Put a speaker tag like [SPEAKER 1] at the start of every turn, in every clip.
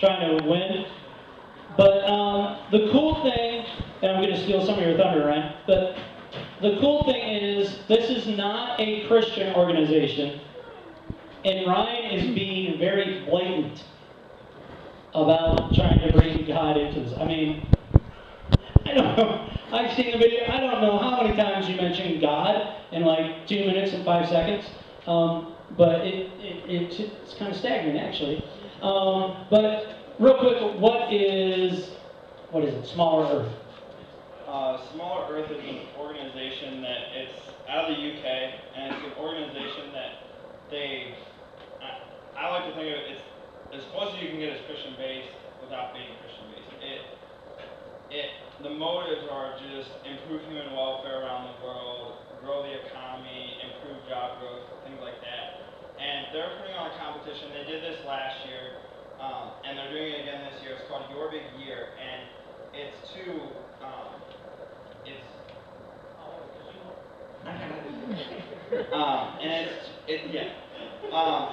[SPEAKER 1] trying to win. But the cool thing, and I'm going to steal some of your thunder, Ryan, but the cool thing is this is not a Christian organization, and Ryan is being very blatant about trying to bring God into this. I mean, I don't know. I've seen the video. I don't know how many times you mentioned God in like 2 minutes and 5 seconds. But it's kind of staggering, actually. But real quick, what is it? Smaller Earth.
[SPEAKER 2] Smaller Earth is an organization that it's out of the UK, and it's an organization that I like to think of it as close as you can get as Christian based without being Christian based. The motives are just improve human welfare around the world, grow the economy, improve job growth, things like that. And they're putting on a competition. They did this last year, and they're doing it again this year. It's called Your Big Year, and it's to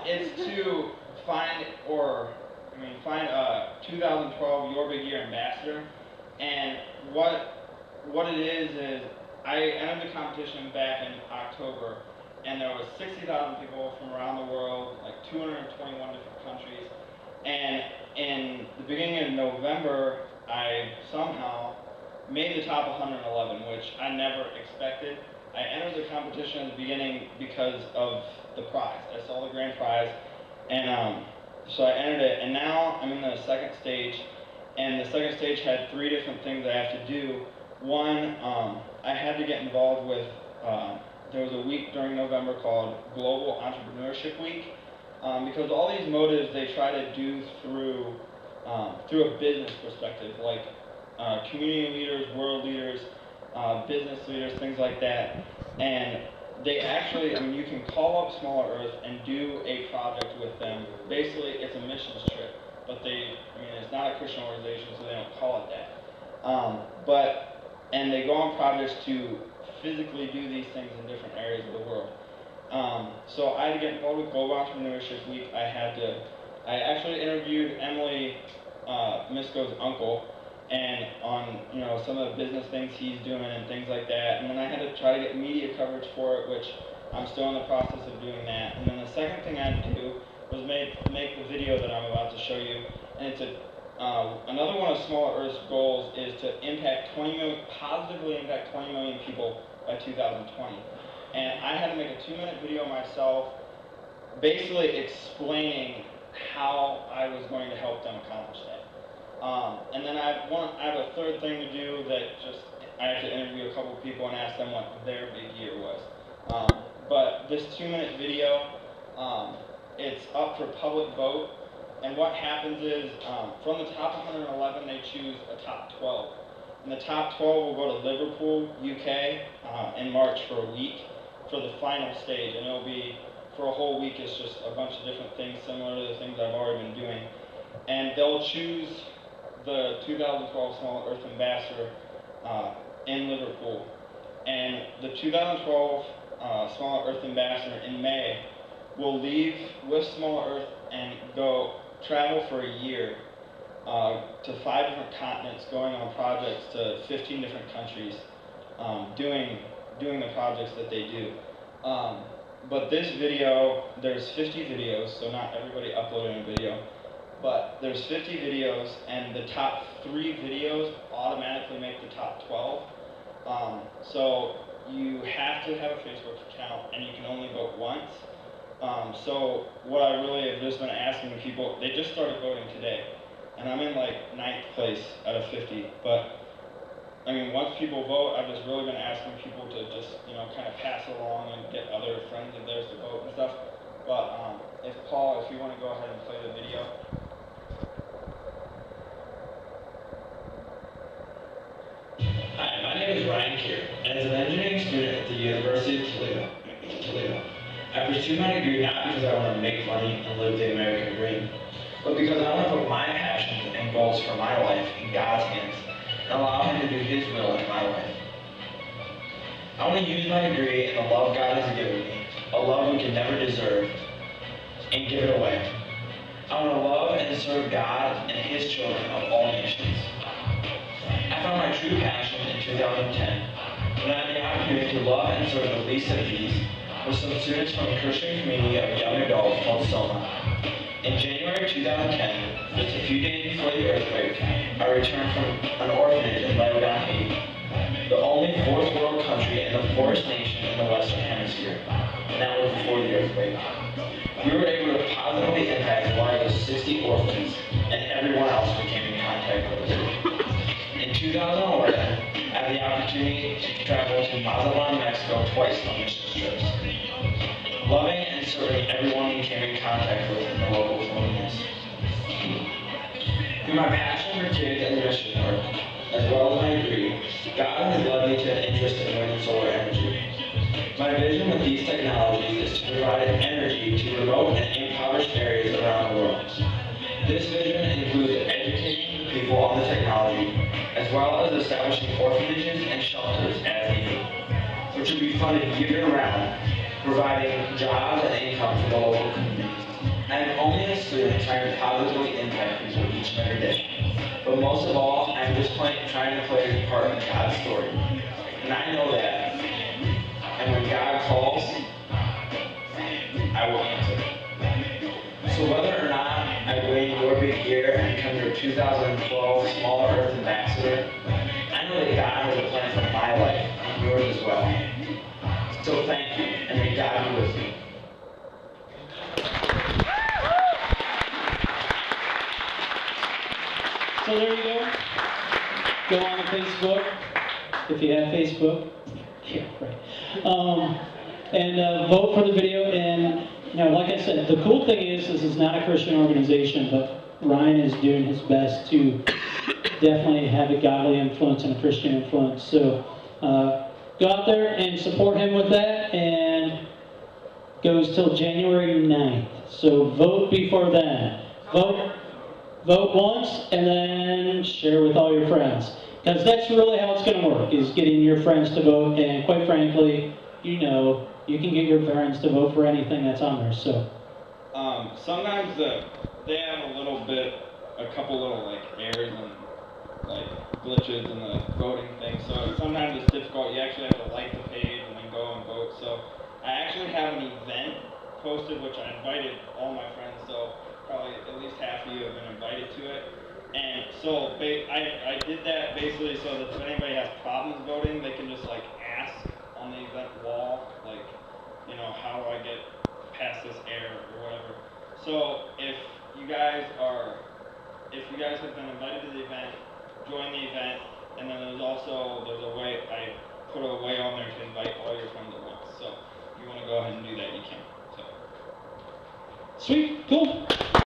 [SPEAKER 2] it's to find a 2012 Your Big Year ambassador. And what it is I entered the competition back in October, and there was 60,000 people from around the world, like 221 different countries. And in the beginning of November, I somehow made the top 111, which I never expected. I entered the competition at the beginning because of the prize. I saw the grand prize, and so I entered it, and now I'm in the second stage. And the second stage had 3 different things I have to do. One, I had to get involved with, there was a week during November called Global Entrepreneurship Week, because all these motives they try to do through a business perspective, like community leaders, world leaders, business leaders, things like that. And they actually, you can call up Smaller Earth and do a project with them. Basically, it's a missions trip. But it's not a Christian organization, so they don't call it that. And they go on projects to physically do these things in different areas of the world. So I had to get involved with Global Entrepreneurship Week. I actually interviewed Emily Misko's uncle, and on some of the business things he's doing and things like that. And then I had to try to get media coverage for it, which I'm still in the process of doing that. And then the second thing I had to do was make the video that I'm about to show you. And it's another one of Smaller Earth's goals is to positively impact 20 million people by 2020. And I had to make a 2-minute video myself, basically explaining how I was going to help them accomplish that. And then I have a third thing to do that I have to interview a couple people and ask them what their big year was. But this 2-minute video, it's up for public vote, and what happens is, from the top 111, they choose a top 12. And the top 12 will go to Liverpool, UK, in March for a week for the final stage, and it'll be, for a whole week, it's just a bunch of different things similar to the things I've already been doing. And they'll choose the 2012 Smaller Earth Ambassador in Liverpool. And the 2012 Smaller Earth Ambassador in May will leave with Smaller Earth and travel for a year to 5 different continents, going on projects to 15 different countries, doing the projects that they do. But this video, there's 50 videos, so not everybody uploading a video, but there's 50 videos, and the top 3 videos automatically make the top 12. So you have to have a Facebook account, and you can only vote once. So what I really have just been asking people, they just started voting today, and I'm in like 9th place out of 50, but once people vote, I've just really been asking people to just, kind of pass it along and get other friends of theirs to vote and stuff. But if you want to go ahead and play the video.
[SPEAKER 3] Hi, my name is Ryan Kear, and as an engineering student at the University of Toledo, I pursue my degree not because I want to make money and live the American dream, but because I want to put my passions and goals for my life in God's hands and allow Him to do His will in my life. I want to use my degree and the love God has given me, a love we can never deserve, and give it away. I want to love and serve God and His children of all nations. I found my true passion in 2010 when I had the opportunity to love and serve the least of these with some students from a Christian community of young adults called Sylvania. In January 2010, just a few days before the earthquake, I returned from an orphanage in Lebanon, Haiti, the only fourth world country and the poorest nation in the Western Hemisphere, and that was before the earthquake. We were able to positively impact the lives of 60 orphans, and everyone else who came in contact with us. In 2011, I had the opportunity to travel to Mazatlan, Mexico twice on mission trips, loving and serving everyone we came in contact with in the local communities. Through my passion for kids and mission work, as well as my degree, God has led me to an interest in wind and solar energy. My vision with these technologies is to provide energy to remote and impoverished areas around the world. This vision includes educating the people on the technology, as well as establishing orphanages and shelters as needed, which will be funded year-round, providing jobs and income for the local community. I am only a student trying to positively impact people each and every day, but most of all, I'm just trying to play a part in God's story. And I know that. And when God calls, I will answer. So whether or not I win your big year and become your 2012 Small Earth Ambassador, I know that God has a plan for my life and yours as well. So thank you, and may God be with you.
[SPEAKER 1] So there you go. Go on to Facebook, if you have Facebook. Yeah, right. And vote for the video. And like I said, the cool thing is this is not a Christian organization, but Ryan is doing his best to definitely have a godly influence and a Christian influence. So go out there and support him with that. And goes till January 9th. So vote before then. Vote once and then share with all your friends. Because that's really how it's going to work, is getting your friends to vote. And quite frankly, you can get your friends to vote for anything that's on there. So
[SPEAKER 2] sometimes they have a couple little errors and glitches in the voting thing. So sometimes it's difficult. You actually have to like the page and then go and vote. So I actually have an event posted, which I invited all my friends. So probably at least half of you have been invited to it. And so I did that basically so that if anybody has problems voting, they can just ask on the event wall, how do I get past this error or whatever. So if you guys have been invited to the event, join the event, and then there's a way, I put a way on there to invite all your friends at once. So if you want to go ahead and do that, you can. So.
[SPEAKER 1] Sweet, cool.